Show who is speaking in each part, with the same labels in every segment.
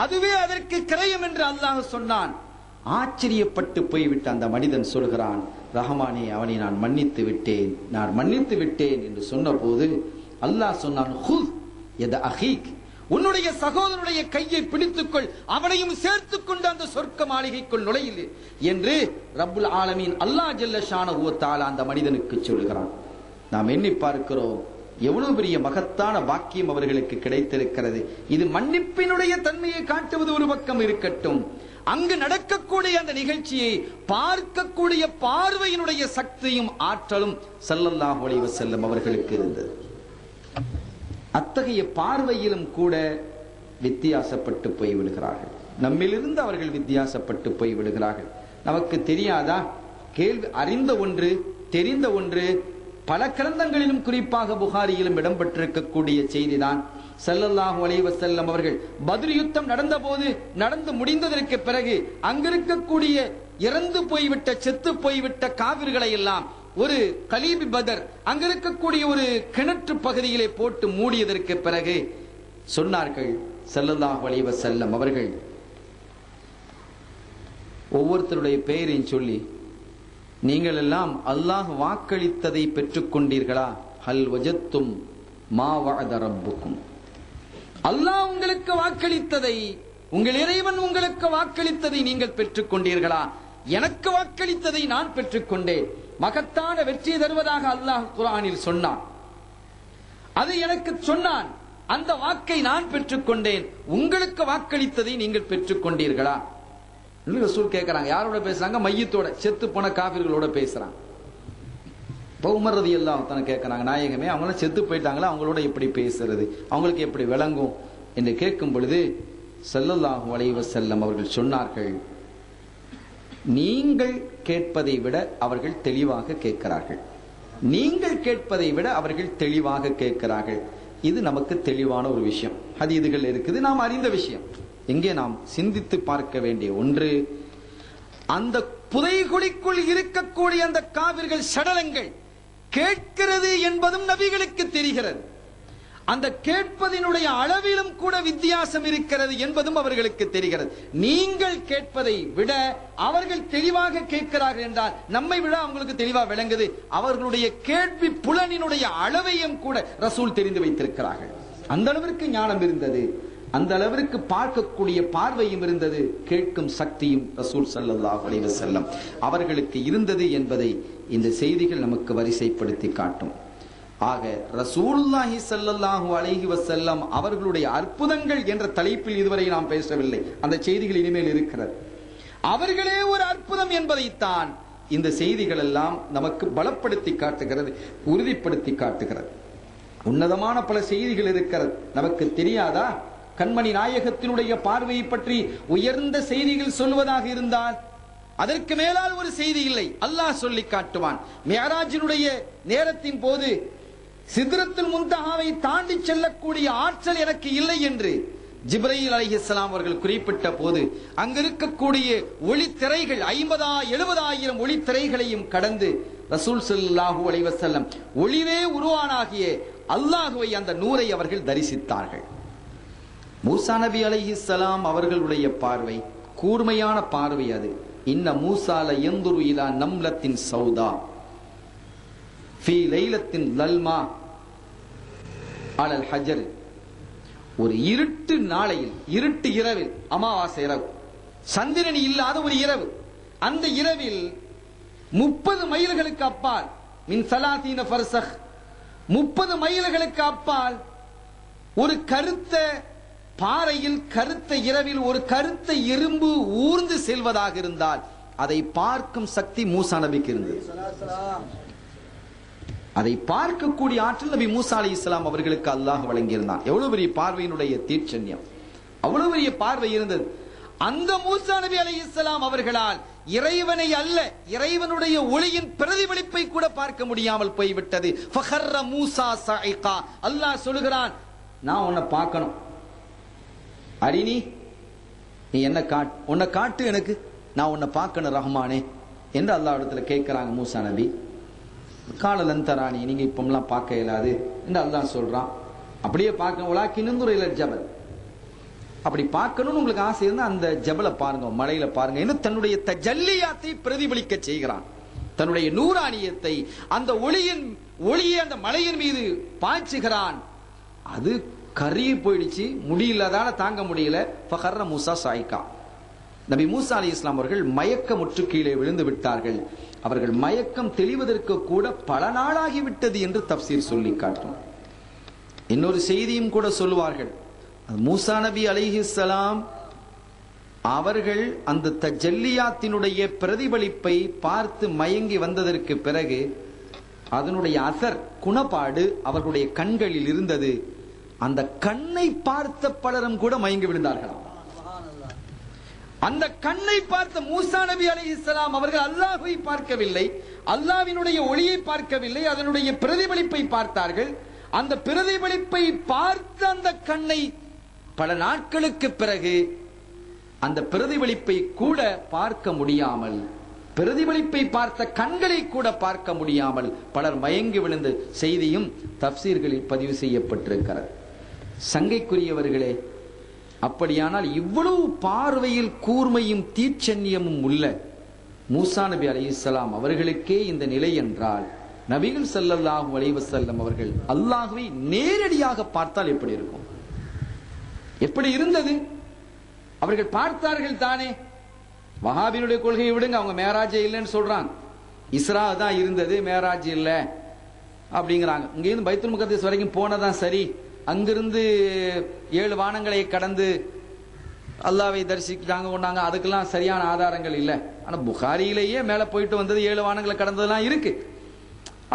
Speaker 1: அதுவே அதற்கு கிரயம் என்று அல்லாஹ் சொன்னான். ஆச்சரியப்பட்டு போய்விட்ட அந்த மனிதன் சொல்கிறான், ரஹ்மானே, அவனை நான் மன்னித்து விட்டேன் என்று சொன்ன போது அல்லாஹ் சொன்னான், ஹுத் யத அஹீக், உன்னுடைய சகோதரனுடைய கையை பிடித்துக்கொள், அவனையும் சேர்த்துக் கொண்டு அந்த சொர்க்க மாளிகைக்குள் நுழையில் என்று ரப்புல் ஆலமீன் அல்லாஹ் ஜல்ல ஷானஹு வ தஆலா அந்த மனிதனுக்கு சொல்கிறான். நாம் எண்ணி பார்க்கிறோம், எவ்வளவு பெரிய மகத்தான பாக்கியம் அவர்களுக்கு கிடைத்திருக்கிறது. இது மன்னிப்பினுடைய தன்மையை காட்டுவது ஒரு பக்கம் இருக்கட்டும், அங்கு நடக்கக்கூடிய அந்த நிகழ்ச்சியை பார்க்கக்கூடிய பார்வையினுடைய சக்தியும் ஆற்றலும் ஸல்லல்லாஹு அலைஹி வஸல்லம் அவர்களுக்கு இருந்தது. அத்தகைய பார்வையிலும் கூட வித்தியாசப்பட்டு போய்விடுகிறார்கள். நம்மிலிருந்து அவர்கள் வித்தியாசப்பட்டு போய்விடுகிறார்கள். நமக்கு தெரியாதா? கேள்வி அறிந்த ஒன்று, தெரிந்த ஒன்று, பல கிரந்தங்களிலும் குறிப்பாக புகாரியிலும் இடம்பெற்றிருக்கக்கூடிய செய்திதான். ஸல்லல்லாஹு அலைஹி வஸல்லம் அவர்கள் பத்ர் யுத்தம் நடந்து முடிந்ததற்கு பிறகு அங்கிருக்கக்கூடிய இறந்து போய்விட்ட, செத்து போய்விட்ட காவிர்களை எல்லாம் ஒரு கலீபி பதர் அங்கிருக்கக்கூடிய ஒரு கிணற்று பகுதியிலே போட்டு மூடியதற்கு பிறகு சொன்னார்கள் ஸல்லல்லாஹு அலைஹி வஸல்லம் அவர்கள், ஒவ்வொருத்தருடைய பெயரையும் சொல்லி, நீங்கள் எல்லாம் அல்லாஹ் வாக்களித்ததை பெற்றுக் கொண்டீர்களா? ஹல் வஜத்தும் மா வஅத ரப்புக்கும், அல்லாஹ் உங்களுக்கு வாக்களித்ததை, உங்கள் இறைவன் உங்களுக்கு வாக்களித்ததை நீங்கள் பெற்றுக் கொண்டீர்களா? எனக்கு வாக்களித்ததை நான் பெற்றுக்கொண்டேன். மகத்தான வெற்றி தருவதாக அல்லாஹ் குர்ஆனில் சொன்னான். அது எனக்கு சொன்னான், அந்த வாக்கை நான் பெற்றுக்கொண்டேன். உங்களுக்கு வாக்களித்ததை நீங்கள் பெற்றுக் கொண்டீர்களா? ரசூல் கேட்கிறாங்க. யாரோட பேசுறாங்க? மையத்தோட, செத்து போன காபிர்களோட பேசுறாங்க. இப்போ உமர் ரலியல்லாஹு அன்ஹு கேட்கிறாங்க, நாயகமே, அவங்கள செத்து போயிட்டாங்களா, அவங்களோட எப்படி பேசுறது, அவங்களுக்கு எப்படி விளங்கும் என்று கேட்கும் பொழுது ஸல்லல்லாஹு அலைஹி வஸல்லம் அவர்கள் சொன்னார்கள், நீங்கள் கேட்பதை விட அவர்கள் தெளிவாக கேட்கிறார்கள். நீங்கள் கேட்பதை விட அவர்கள் தெளிவாக கேட்கிறார்கள். இது நமக்கு தெளிவான ஒரு விஷயம். ஹதீதுகள் இருக்குது, நாம் அறிந்த விஷயம். எங்கே நாம் சிந்தித்து பார்க்க வேண்டிய ஒன்று, அந்த புதைகுழிக்குள் இருக்கக்கூடிய அந்த காவிர்கள் சடலங்கள் கேட்கிறது என்பதும் நபிகளுக்கு தெரிகிறது. அந்த கேட்பதனுடைய அளவிலும் கூட வித்தியாசம் இருக்கிறது என்பதும் அவர்களுக்கு தெரிகிறது. நீங்கள் கேட்பதை விட அவர்கள் தெளிவாக கேட்கிறார்கள் என்றால் நம்மை விட அவங்களுக்கு தெளிவாக விளங்குது. அவர்களுடைய கேள்வி புலனினுடைய அளவையும் கூட ரசூல் தெரிந்து வைத்திருக்கிறார்கள். அந்த அளவிற்கு ஞானம் இருந்தது, அந்த அளவிற்கு பார்க்கக்கூடிய பார்வையும் இருந்தது, கேட்கும் சக்தியும் ரசூல் ஸல்லல்லாஹு அலைஹி வஸல்லம் அவர்களுக்கு இருந்தது என்பதை இந்த செய்திகள் நமக்கு வரிசைப்படுத்தி காட்டும். ஆக ரசூலுல்லாஹி ஸல்லல்லாஹு அலைஹி வஸல்லம் அவர்களுடைய அற்புதங்கள் என்ற தலைப்பில் இதுவரை நாம் பேசவில்லை. அந்த செய்திகள் இனிமேல் இருக்கிறது. அவர்களே ஒரு அற்புதம் என்பதைத்தான் இந்த செய்திகள் எல்லாம் நமக்கு பலப்படுத்தி காட்டுகிறது, உறுதிப்படுத்தி காட்டுகிறது. உன்னதமான பல செய்திகள் இருக்கிறது, நமக்கு தெரியாதா? கண்மணி நாயகத்தினுடைய பார்வையை பற்றி உயர்ந்த செய்திகள் சொல்வதாக இருந்தால் அதற்கு மேலால் ஒரு செய்தி இல்லை. அல்லாஹ் சொல்லி காட்டுவான். மிஅராஜினுடைய நேரத்தின் போது சித்ரத்துல் முன்தஹாவை தாண்டி செல்லக்கூடிய ஆற்றல் எனக்கு இல்லை என்று ஜிப்ரீல் அலைஹிஸ்ஸலாம் அவர்கள் குறிப்பிட்ட போது அங்கிருக்கக்கூடிய ஒளி திரைகள் 50,000-70,000 ஒளி திரைகளையும் கடந்து ரசூல் ஸல்லல்லாஹு அலைஹி வஸல்லம் ஒளிவே உருவானாகிய அல்லாஹ்வை, அந்த நூரை அவர்கள் தரிசித்தார்கள். மூசா நபி அலைஹிஸ்ஸலாம் அவர்களுடைய பார்வை கூர்மையான பார்வை. அது இன்ன மூசா லயந்துரு இலா நம்லத்தின் சௌதா ஃபீ லைலத்தின் லல்மா அலல் ஹஜர். ஒரு இருட்டு நாளையில், இருட்டு இரவில், அமாவாசை இரவு, சந்திரன் இல்லாத ஒரு இரவு, அந்த இரவில் 30 மைல்களுக்கு அப்பால், மின் ஸலாதீன ஃபர்ஸக், 30 மைல்களுக்கு அப்பால் ஒரு கருத்த பாறையில், கருத்த இரவில் ஒரு கருத்த இரும்பு ஊர்ந்து செல்வதாக இருந்தால் அதை பார்க்கும் சக்தி மூசா நபிக்கு இருந்தது. அதை பார்க்கக்கூடிய ஆற்றல் நபி மூசா அலைஹிஸ்ஸலாம் அவர்களுக்கு அல்லாஹ் வழங்கியிருந்தான். எவ்வளவு பெரிய பார்வையினுடைய தீட்சண்யம், அவ்வளவு பெரிய பார்வை இருந்தது. அந்த மூசா நபி அலைஹிஸ்ஸலாம் அவர்களால் இறைவனை அல்ல, இறைவனுடைய ஒளியின் பிரதிபலிப்பை கூட பார்க்க முடியாமல் போய்விட்டது. ஃபஹர்ர மூசா ஸாயிகா. அல்லாஹ் சொல்கிறான், நான் உன்னை பார்க்கணும், அரினி, நீ என்ன காட்டு, உன்னை காட்டு எனக்கு, நான் உன்னை பார்க்கணும் ரஹ்மானே என்று அல்லாஹ் இடத்துல கேட்கிறாங்க மூசா நபி. காலலந்தராணி, நீங்க இப்பெல்லாம் பார்க்க இயலாது என்று அல்லாஹ் சொல்றான். அப்படியே பார்க்க உலாக்கி நிந்துரையில் ஜபல், அப்படி பார்க்கணும்னு உங்களுக்கு ஆசை இருந்தா அந்த ஜபலை பாருங்க, மலையில பாருங்க. இன்னும் தன்னுடைய தஜல்லியாத்தை பிரதிபலிக்க செய்கிறான், தன்னுடைய நூறானியத்தை அந்த ஒளியை அந்த மலையின் மீது பாய்ச்சுகிறான். அது கருகி போயிடுச்சு, முடியலதால தாங்க முடியல. ஃபகர்ர மூசா சாயிகா, நபி மூசா அலைஹிஸ்ஸலாம் அவர்கள் மயக்கமுற்று கீழே விழுந்து விட்டார்கள். அவர்கள் மயக்கம் தெளிவதற்கு கூட பல நாளாகிவிட்டது என்று தப்சீர் சொல்லி காட்டும். இன்னொரு செய்தியும் கூட சொல்லுவார்கள், மூசா நபி அலைஹிஸ்ஸலாம் அவர்கள் அந்த தஜல்லியாத்தினுடைய பிரதிபலிப்பை பார்த்து மயங்கி வந்ததற்கு பிறகு அதனுடைய அசர் குணப்பாடு அவர்களுடைய கண்களில் இருந்தது. அந்த கண்ணை பார்த்த பலரும் கூட மயங்கி விழுந்தார்களாம். அந்த கண்ணை பார்த்த மூசா நபி அலைஹிஸ்ஸலாம் அவர்கள் அல்லாஹ்வை பார்க்கவில்லை, அல்லாஹ்வினுடைய ஒளியை பார்க்கவில்லை, அதனுடைய பிரதிபலிப்பை பார்த்தார்கள். அந்த பிரதிபலிப்பை பார்த்த அந்த கண்ணை பல நாட்களுக்கு பிறகு அந்த பிரதிபலிப்பை கூட பார்க்க முடியாமல், பிரதிபலிப்பை பார்த்த கண்களை கூட பார்க்க முடியாமல் பலர் மயங்கி விழுந்த செய்தியும் தப்சீர்களில் பதிவு செய்யப்பட்டிருக்கிறது. சங்கைக்குரியவர்களே, அப்படியானால் இவ்வளவு பார்வையில் கூர்மையும் தீட்சண்யமும் உள்ள மூசா நபி அலைஹிஸ்ஸலாம் அவர்களுக்கே இந்த நிலை என்றால், நபிகள் ஸல்லல்லாஹு அலைஹி வஸல்லம் அவர்கள் அல்லாஹ்வை நேரடியாக பார்த்தால் எப்படி இருக்கும்? எப்படி இருந்தது? அவர்கள் பார்த்தார்கள் தானே. வஹாபினுடைய கொள்கையை விடுங்க, அவங்க மேராஜ் இல்லைன்னு சொல்றாங்க. இஸ்ரா தான் இருந்தது, மேராஜ் இல்ல அப்படிங்கிறாங்க. இங்கிருந்து பைத்துல் முகத்தஸ் வரைக்கும் போனதான் சரி, அங்கிருந்து 7 வானங்களை கடந்து அல்லாஹ்வை தரிசிக்கிறாங்க கொண்டாங்க, அதுக்கெல்லாம் சரியான ஆதாரங்கள் இல்லை. ஆனா புகாரியிலேயே மேல போயிட்டு வந்தது 7 வானங்களை கடந்ததெல்லாம் இருக்கு.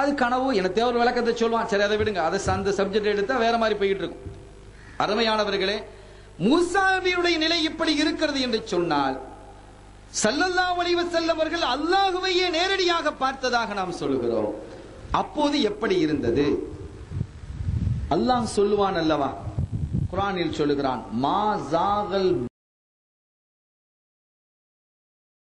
Speaker 1: அது கனவு, எனக்கு ஒரு விளக்கத்தை சொல்லுவான், சரி அதை விடுங்க, அதை அந்த சப்ஜெக்ட் எடுத்தா வேற மாதிரி போயிட்டு இருக்கும். அருமையானவர்களே, மூசாவினுடைய நிலை இப்படி இருக்கிறது என்று சொன்னால், ஸல்லல்லாஹு அலைஹி வஸல்லம் அவர்கள் அல்லாஹ்வையே நேரடியாக பார்த்ததாக நாம் சொல்லுகிறோம். அப்போது எப்படி இருந்தது? அல்லாஹ் சொல்லுவான் அல்லவா, குர்ஆனில் சொல்லுகிறான், மா ஜாகல்